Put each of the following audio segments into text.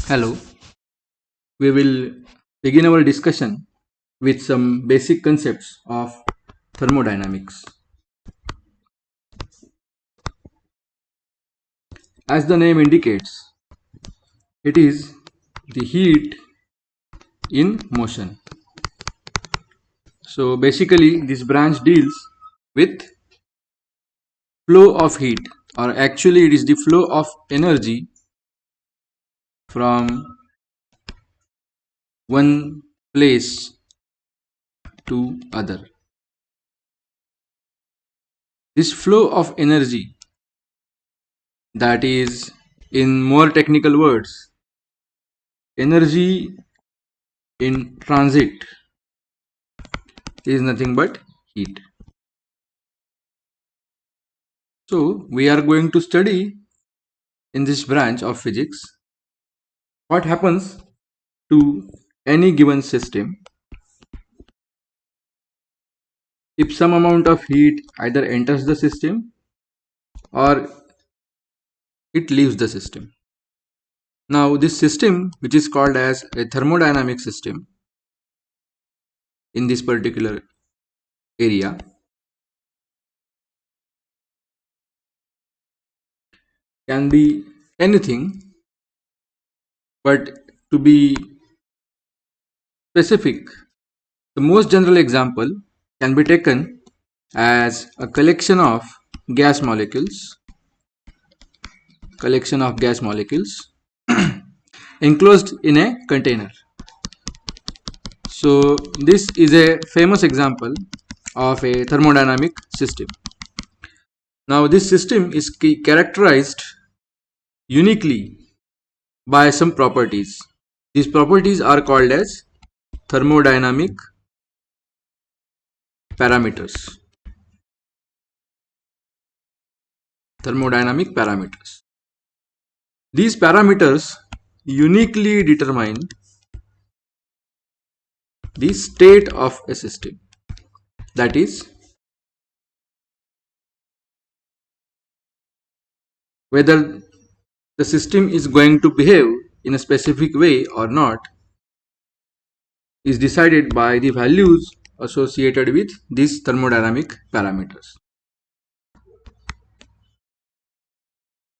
Hello, we will begin our discussion with some basic concepts of thermodynamics. As the name indicates, it is the heat in motion. So basically this branch deals with flow of heat, or actually it is the flow of energy from one place to other. This flow of energy, that is, in more technical words, energy in transit, is nothing but heat. So we are going to study in this branch of physics what happens to any given system if some amount of heat either enters the system or it leaves the system. Now this system, which is called as a thermodynamic system in this particular area, can be anything, but to be specific, the most general example can be taken as a collection of gas molecules enclosed in a container. So this is a famous example of a thermodynamic system. Now this system is characterized uniquely by some properties. These properties are called as thermodynamic parameters. These parameters uniquely determine the state of a system. That is, whether the system is going to behave in a specific way or not is decided by the values associated with these thermodynamic parameters.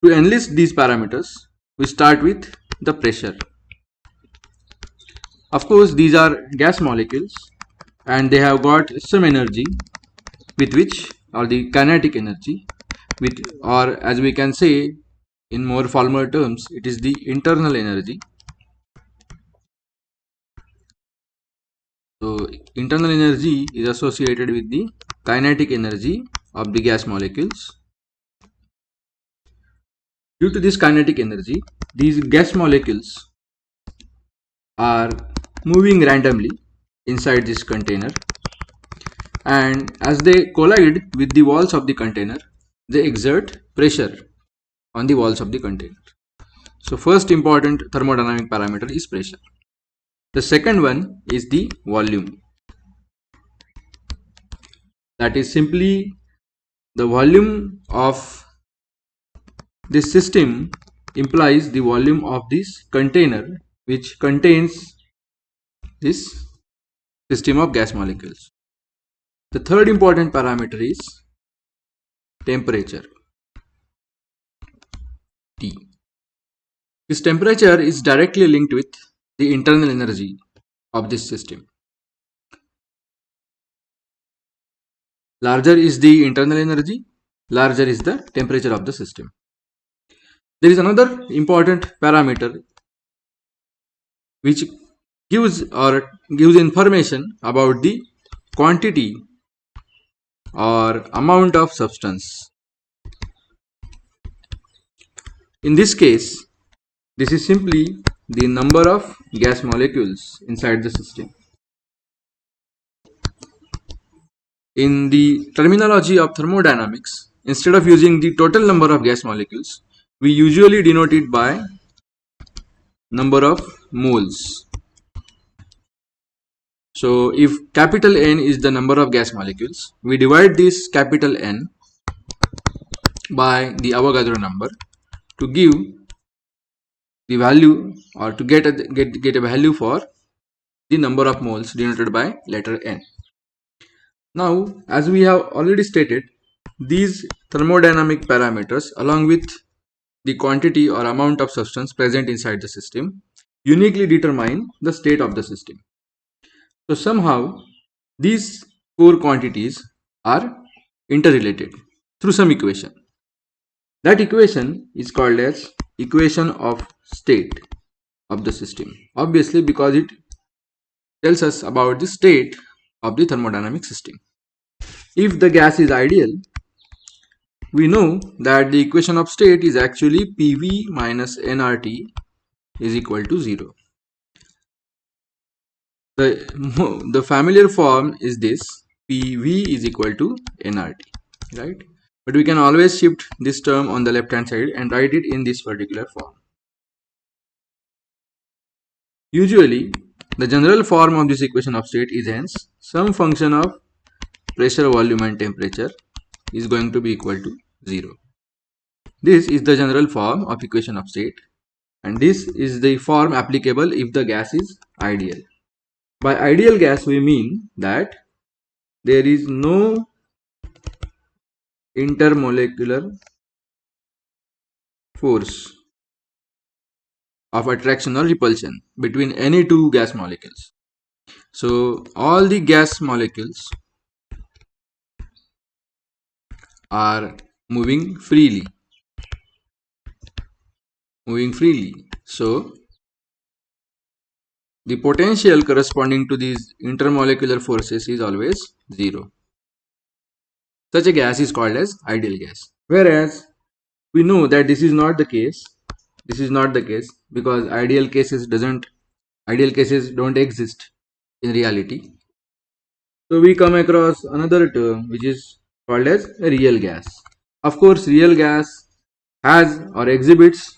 To enlist these parameters, we start with the pressure. Of course, these are gas molecules and they have got some energy with which, or the kinetic energy, with, or as we can say in more formal terms, it is the internal energy. So internal energy is associated with the kinetic energy of the gas molecules. Due to this kinetic energy, these gas molecules are moving randomly inside this container, and as they collide with the walls of the container, they exert pressure on the walls of the container. So first important thermodynamic parameter is pressure. The second one is the volume. That is simply the volume of this system implies the volume of this container which contains this system of gas molecules. The third important parameter is temperature, T. This temperature is directly linked with the internal energy of this system. Larger is the internal energy, larger is the temperature of the system. There is another important parameter which gives information about the quantity or amount of substance. In this case, this is simply the number of gas molecules inside the system. In the terminology of thermodynamics, instead of using the total number of gas molecules, we usually denote it by number of moles. So if capital N is the number of gas molecules, we divide this capital N by the Avogadro number to give the value, or to get a value for the number of moles denoted by letter N. Now, as we have already stated, these thermodynamic parameters, along with the quantity or amount of substance present inside the system, uniquely determine the state of the system. So somehow these four quantities are interrelated through some equation. That equation is called as equation of state of the system. Obviously, because it tells us about the state of the thermodynamic system. If the gas is ideal, we know that the equation of state is actually PV minus nRT is equal to 0. The familiar form is this: PV is equal to nRT, right? But we can always shift this term on the left hand side and write it in this particular form. Usually, the general form of this equation of state is hence some function of pressure, volume and temperature is going to be equal to 0. This is the general form of equation of state, and this is the form applicable if the gas is ideal. By ideal gas, we mean that there is no intermolecular force of attraction or repulsion between any two gas molecules. So all the gas molecules are moving freely. So the potential corresponding to these intermolecular forces is always 0. Such a gas is called as ideal gas. Whereas we know that this is not the case. This is not the case because ideal cases don't exist in reality. So we come across another term which is called as a real gas. Of course, real gas has or exhibits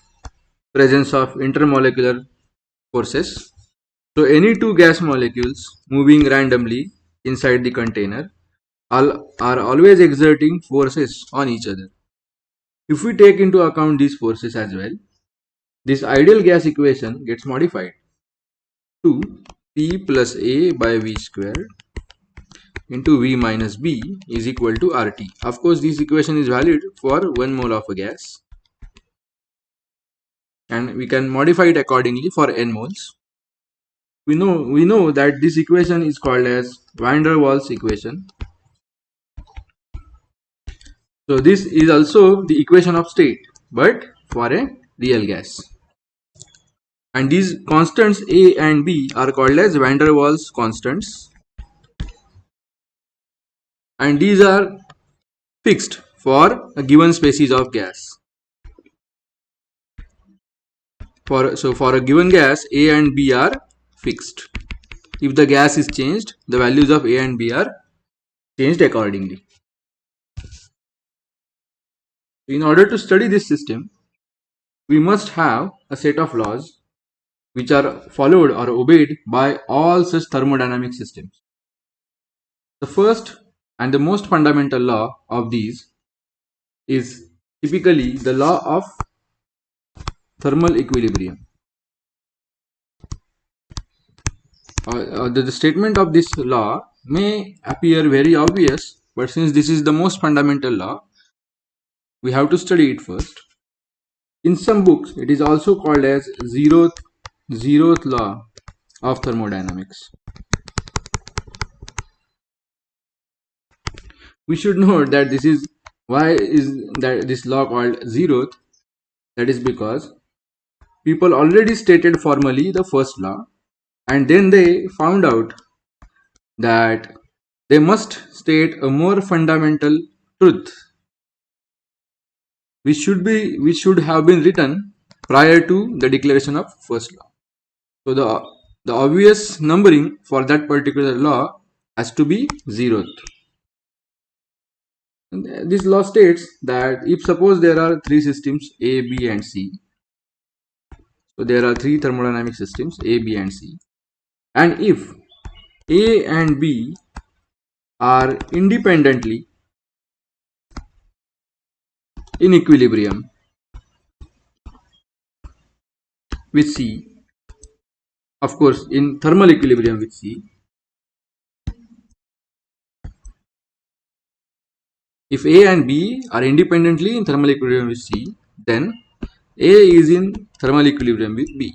presence of intermolecular forces. So any two gas molecules moving randomly inside the container are always exerting forces on each other. If we take into account these forces as well, this ideal gas equation gets modified to P plus A by V squared into V minus B is equal to RT. Of course, this equation is valid for 1 mole of a gas, and we can modify it accordingly for n moles. We know that this equation is called as van der Waals equation. So this is also the equation of state, but for a real gas. And these constants A and B are called as van der Waals constants, and these are fixed for a given species of gas. For a given gas, A and B are fixed. If the gas is changed, the values of A and B are changed accordingly. In order to study this system, we must have a set of laws which are followed or obeyed by all such thermodynamic systems. The first and the most fundamental law of these is typically the law of thermal equilibrium. The statement of this law may appear very obvious, but since this is the most fundamental law, we have to study it first. In some books, it is also called as zeroth law of thermodynamics. We should note that why is this law called zeroth? That is because people already stated formally the first law, and then they found out that they must state a more fundamental truth which should have been written prior to the declaration of first law. So the obvious numbering for that particular law has to be zeroth. And this law states that if suppose there are three systems A, B and C, so there are three thermodynamic systems A, B and C, and if A and B are independently in equilibrium, with C, of course in thermal equilibrium with C, if A and B are independently in thermal equilibrium with C, then A is in thermal equilibrium with B.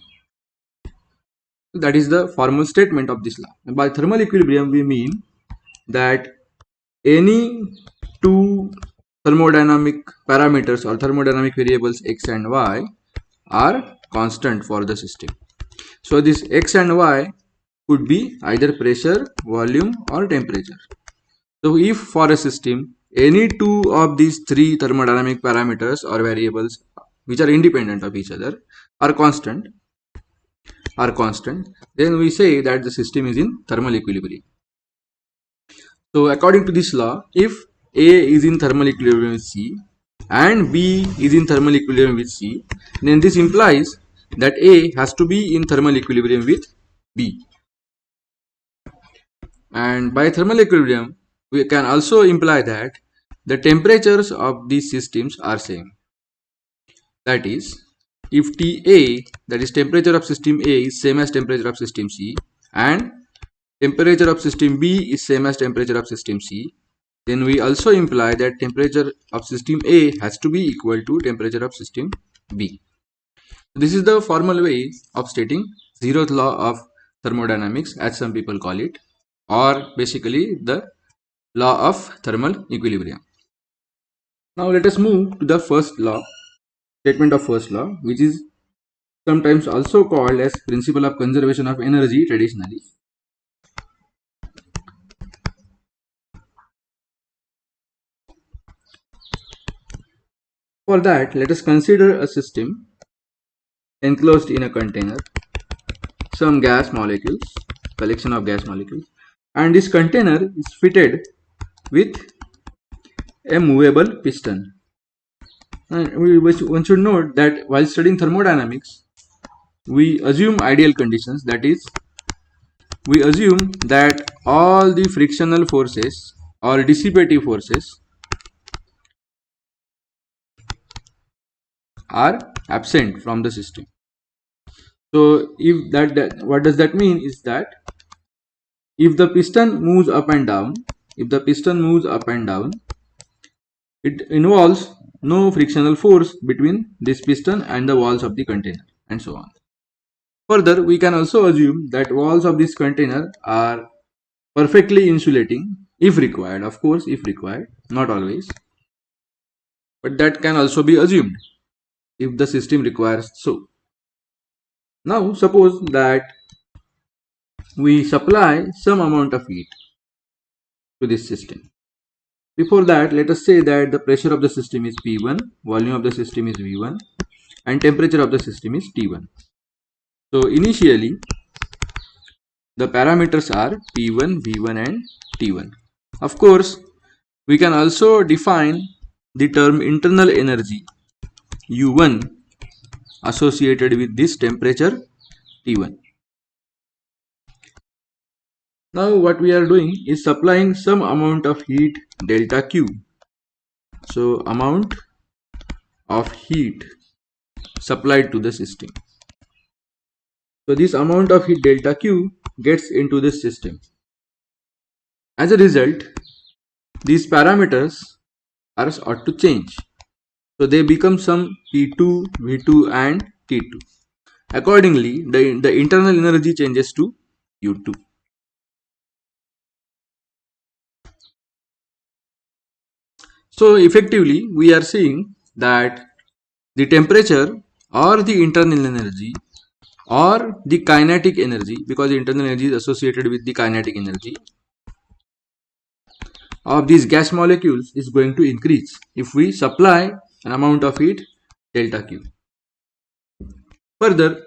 That is the formal statement of this law. And by thermal equilibrium, we mean that any two thermodynamic parameters or thermodynamic variables x and y are constant for the system. So this x and y could be either pressure, volume or temperature. So if for a system any two of these three thermodynamic parameters or variables which are independent of each other are constant, then we say that the system is in thermal equilibrium. So according to this law, if A is in thermal equilibrium with C and B is in thermal equilibrium with C, then this implies that A has to be in thermal equilibrium with B. And by thermal equilibrium, we can also imply that the temperatures of these systems are same. That is, if TA, that is temperature of system A, is same as temperature of system C, and temperature of system B is same as temperature of system C, then we also imply that temperature of system A has to be equal to temperature of system B. This is the formal way of stating zeroth law of thermodynamics, as some people call it, or basically the law of thermal equilibrium. Now let us move to the first law, statement of first law, which is sometimes also called as principle of conservation of energy traditionally. For that, let us consider a system enclosed in a container, some gas molecules, collection of gas molecules, and this container is fitted with a movable piston. And one should note that while studying thermodynamics, we assume ideal conditions, that is, we assume that all the frictional forces or dissipative forces are absent from the system. So if what does that mean is that if the piston moves up and down, it involves no frictional force between this piston and the walls of the container, and so on. Further, we can also assume that walls of this container are perfectly insulating if required, of course, if required, not always, but that can also be assumed if the system requires so. Now suppose that we supply some amount of heat to this system. Before that, let us say that the pressure of the system is P1, volume of the system is V1, and temperature of the system is T1. So initially, the parameters are P1, V1 and T1. Of course, we can also define the term internal energy U1 associated with this temperature T1. Now what we are doing is supplying some amount of heat delta Q. So amount of heat supplied to the system. So this amount of heat delta Q gets into this system. As a result, these parameters are ought to change. So they become some P2, V2 and T2. Accordingly, the internal energy changes to U2. So effectively, we are seeing that the temperature or the internal energy or the kinetic energy, because the internal energy is associated with the kinetic energy of these gas molecules, is going to increase if we supply an amount of heat delta Q. Further,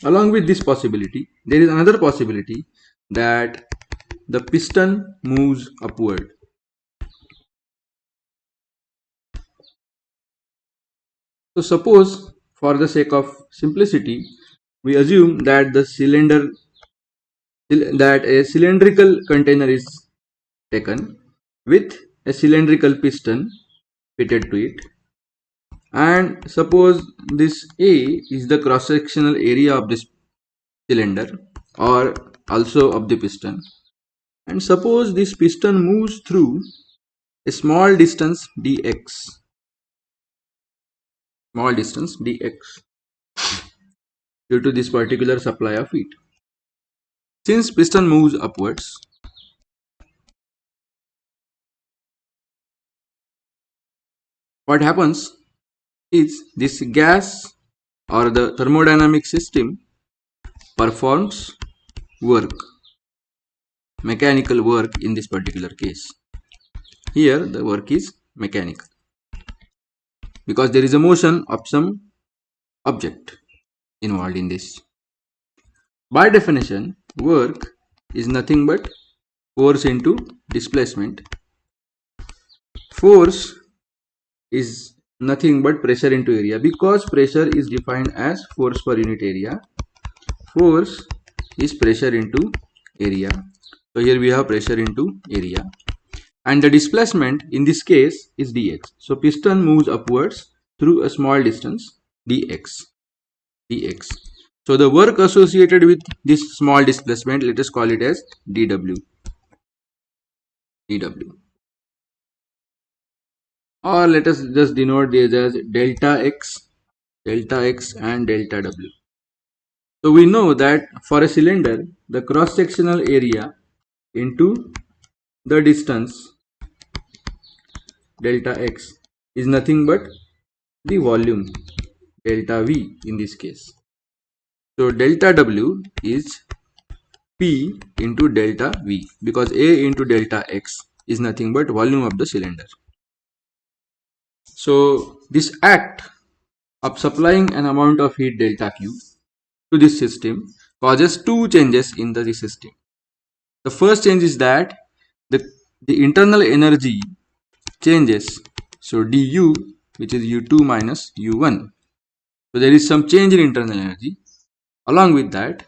along with this possibility, there is another possibility that the piston moves upward. So suppose, for the sake of simplicity, we assume that a cylindrical container is taken with a cylindrical piston fitted to it, And suppose this A is the cross-sectional area of this cylinder or also of the piston. And suppose this piston moves through a small distance dx, due to this particular supply of heat. Since piston moves upwards, what happens is this gas or the thermodynamic system performs work, mechanical work in this particular case. Here the work is mechanical because there is a motion of some object involved in this. By definition, work is nothing but force into displacement. Force is nothing but pressure into area. Because pressure is defined as force per unit area, force is pressure into area. So here we have pressure into area, and the displacement in this case is dx. So piston moves upwards through a small distance dx. So the work associated with this small displacement, let us call it as dw. Or let us just denote these as delta x and delta w. So we know that for a cylinder, the cross-sectional area into the distance delta x is nothing but the volume delta v in this case. So delta w is P into delta v, because A into delta x is nothing but volume of the cylinder. So this act of supplying an amount of heat delta Q to this system causes two changes in the system. The first change is that the internal energy changes. So du, which is U2 minus U1. So there is some change in internal energy. Along with that,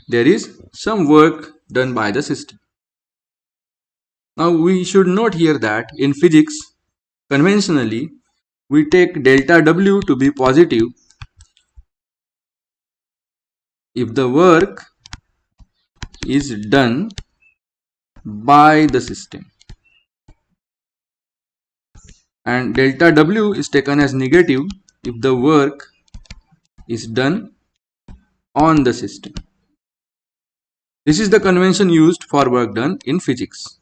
there is some work done by the system. Now we should note here that in physics, conventionally, we take delta W to be positive if the work is done by the system, and delta W is taken as negative if the work is done on the system. This is the convention used for work done in physics.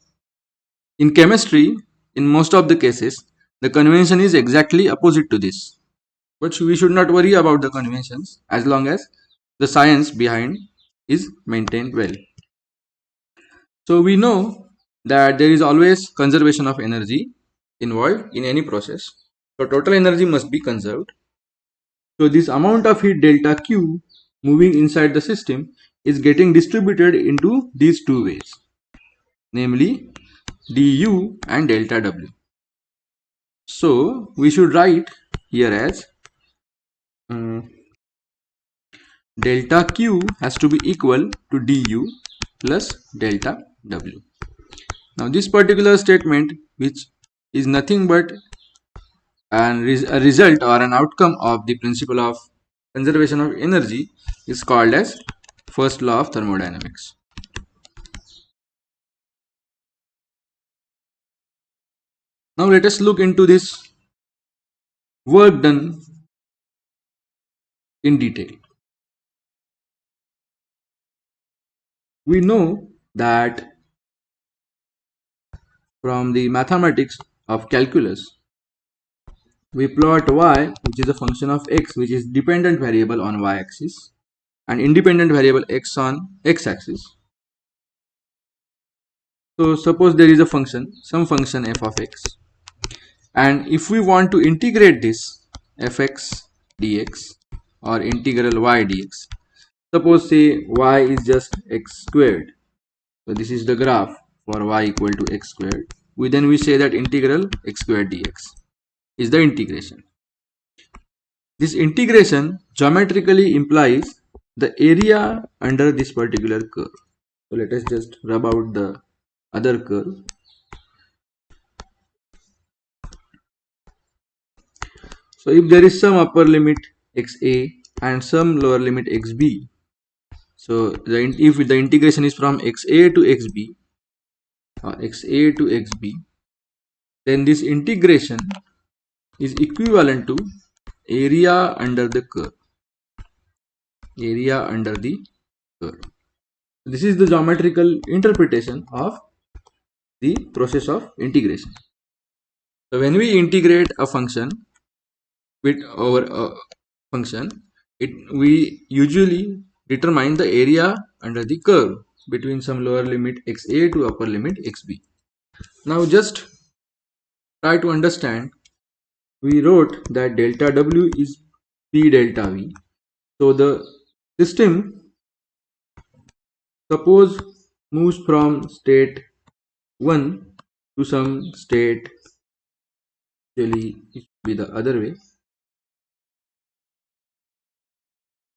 In chemistry, in most of the cases, the convention is exactly opposite to this. But we should not worry about the conventions as long as the science behind is maintained well. So we know that there is always conservation of energy involved in any process. So total energy must be conserved. So this amount of heat delta Q moving inside the system is getting distributed into these two ways, namely du and delta W. So we should write here as delta Q has to be equal to du plus delta W. Now this particular statement, which is nothing but a result or an outcome of the principle of conservation of energy, is called as first law of thermodynamics. Now let us look into this work done in detail. We know that from the mathematics of calculus, we plot y, which is a function of x, which is dependent variable on y-axis, and independent variable x on x-axis. So suppose there is a function, some function f of x, and if we want to integrate this fx dx or integral y dx, suppose say y is just x squared. So this is the graph for y equal to x squared. Then we say that integral x squared dx is the integration. This integration geometrically implies the area under this particular curve. So let us just rub out the other curve. So if there is some upper limit xa and some lower limit xb, so if the integration is from xa to xb or xa to xb, then this integration is equivalent to area under the curve. Area under the curve. This is the geometrical interpretation of the process of integration. So when we integrate a function with our function, we usually determine the area under the curve between some lower limit xa to upper limit xb. Now just try to understand. We wrote that delta w is p delta v. So the system, suppose, moves from state 1 to some state, actually it should be the other way.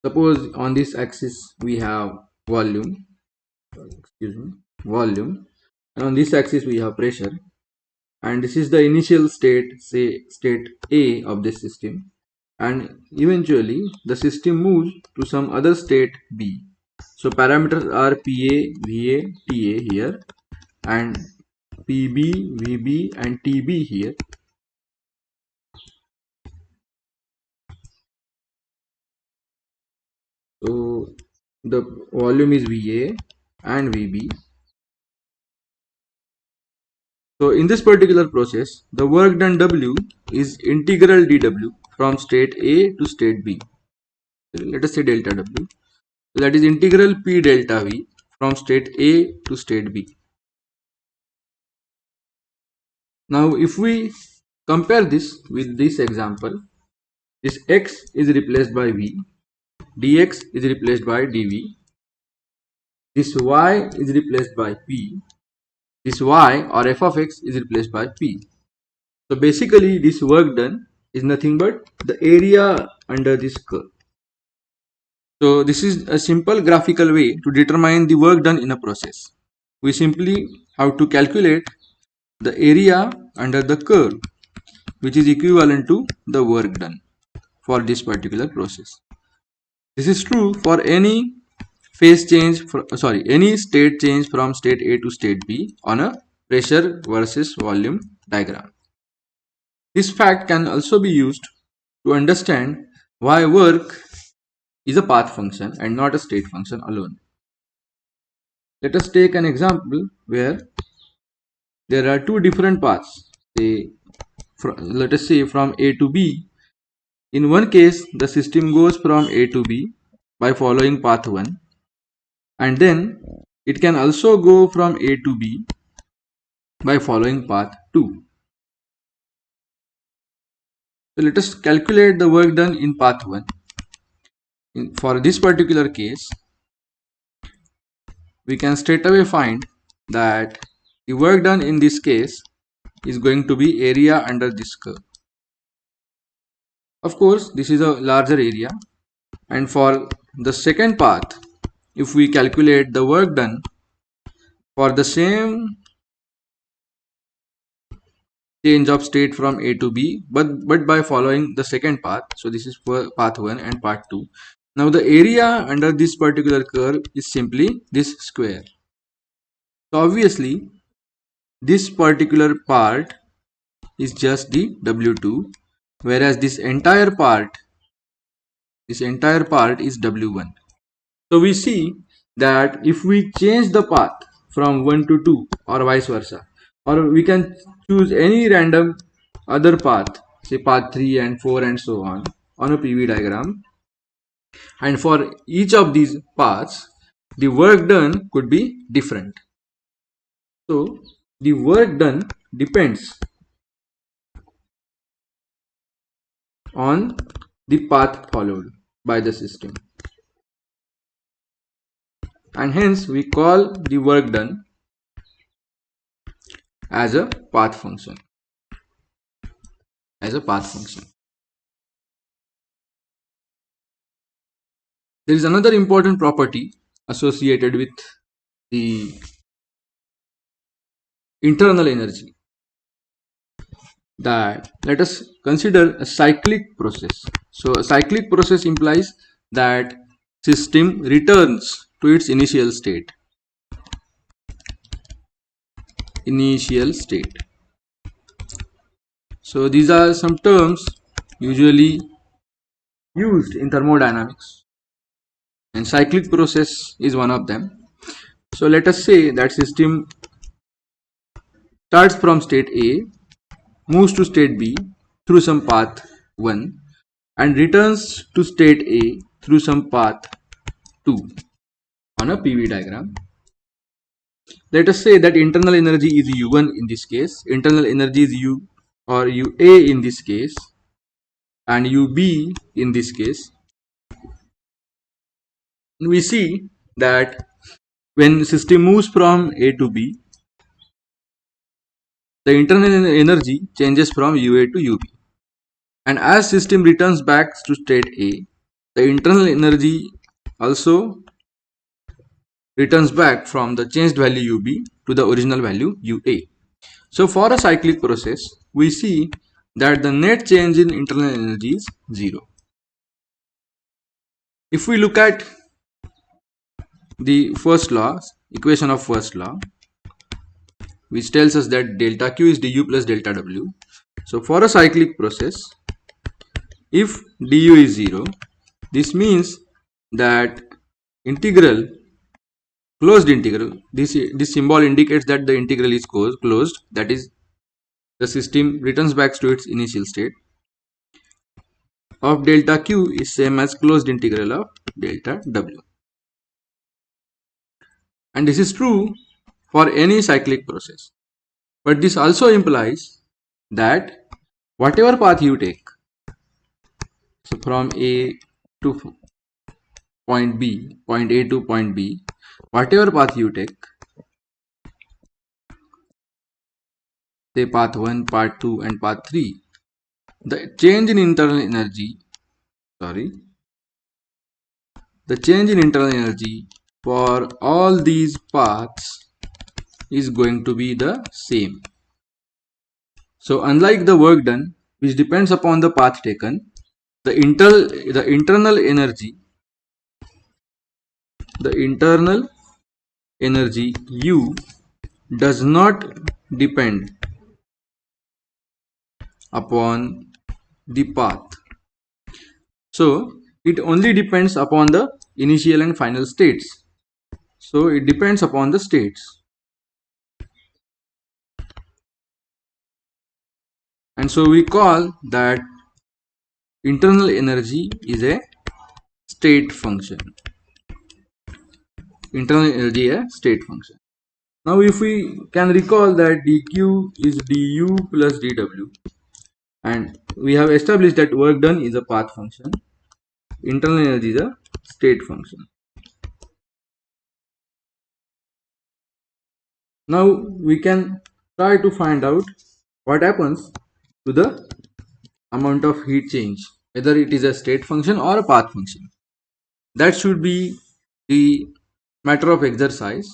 Suppose on this axis we have volume, volume, and on this axis we have pressure, and this is the initial state, say state A of this system, and eventually the system moves to some other state B. So parameters are PA, VA, TA here, and PB, VB, and TB here. So the volume is VA and VB. So in this particular process, the work done W is integral dW from state A to state B. Let us say delta W. So that is integral P delta V from state A to state B. Now if we compare this with this example, this X is replaced by V, dx is replaced by dV, this Y is replaced by P, this Y or f of x is replaced by P. So basically this work done is nothing but the area under this curve. So this is a simple graphical way to determine the work done in a process. We simply have to calculate the area under the curve, which is equivalent to the work done for this particular process. This is true for any any state change from state A to state B on a pressure versus volume diagram. This fact can also be used to understand why work is a path function and not a state function alone. Let us take an example where there are two different paths. Let us say from A to B. In one case, the system goes from A to B by following path 1, and then it can also go from A to B by following path 2. So let us calculate the work done in path 1. For this particular case, we can straight away find that the work done in this case is going to be area under this curve. Of course, this is a larger area, and for the second path, if we calculate the work done for the same change of state from A to B, but by following the second path, so this is for path 1 and path 2. Now the area under this particular curve is simply this square. So obviously this particular part is just the W2, whereas this entire part is W1. So we see that if we change the path from 1 to 2 or vice versa, or we can choose any random other path, say path 3 and 4 and so on a PV diagram, and for each of these paths the work done could be different. So the work done depends on the path followed by the system, and hence we call the work done as a path function. There is another important property associated with the internal energy. that let us consider a cyclic process. So a cyclic process implies that system returns to its initial state. So these are some terms usually used in thermodynamics, and cyclic process is one of them. So let us say that system starts from state A, moves to state B through some path 1, and returns to state A through some path 2 on a PV diagram. Let us say that internal energy is U1 in this case, internal energy is U or UA in this case, and UB in this case. We see that when system moves from A to B, the internal energy changes from UA to UB. And as system returns back to state A, the internal energy also returns back from the changed value UB to the original value UA. So for a cyclic process, we see that the net change in internal energy is 0. If we look at the first law, equation of first law, which tells us that delta Q is du plus delta W. So for a cyclic process, if du is 0, this means that integral, closed integral, this symbol indicates that the integral is closed, that is the system returns back to its initial state, of delta Q is same as closed integral of delta W. And this is true for any cyclic process. But this also implies that whatever path you take, so from A to point B, point A to point B, whatever path you take, say path 1, path 2 and path 3, the change in internal energy, for all these paths is going to be the same. So unlike the work done, which depends upon the path taken, the internal energy U does not depend upon the path. So it only depends upon the initial and final states. So it depends upon the states. And so we call that internal energy is a state function. Internal energy is a state function. Now if we can recall that dq is du plus dw, and we have established that work done is a path function, internal energy is a state function. Now we can try to find out what happens to the amount of heat change, whether it is a state function or a path function. That should be the matter of exercise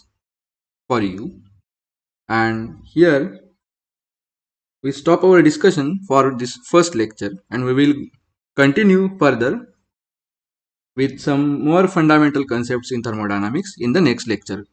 for you. And here we stop our discussion for this first lecture, and we will continue further with some more fundamental concepts in thermodynamics in the next lecture.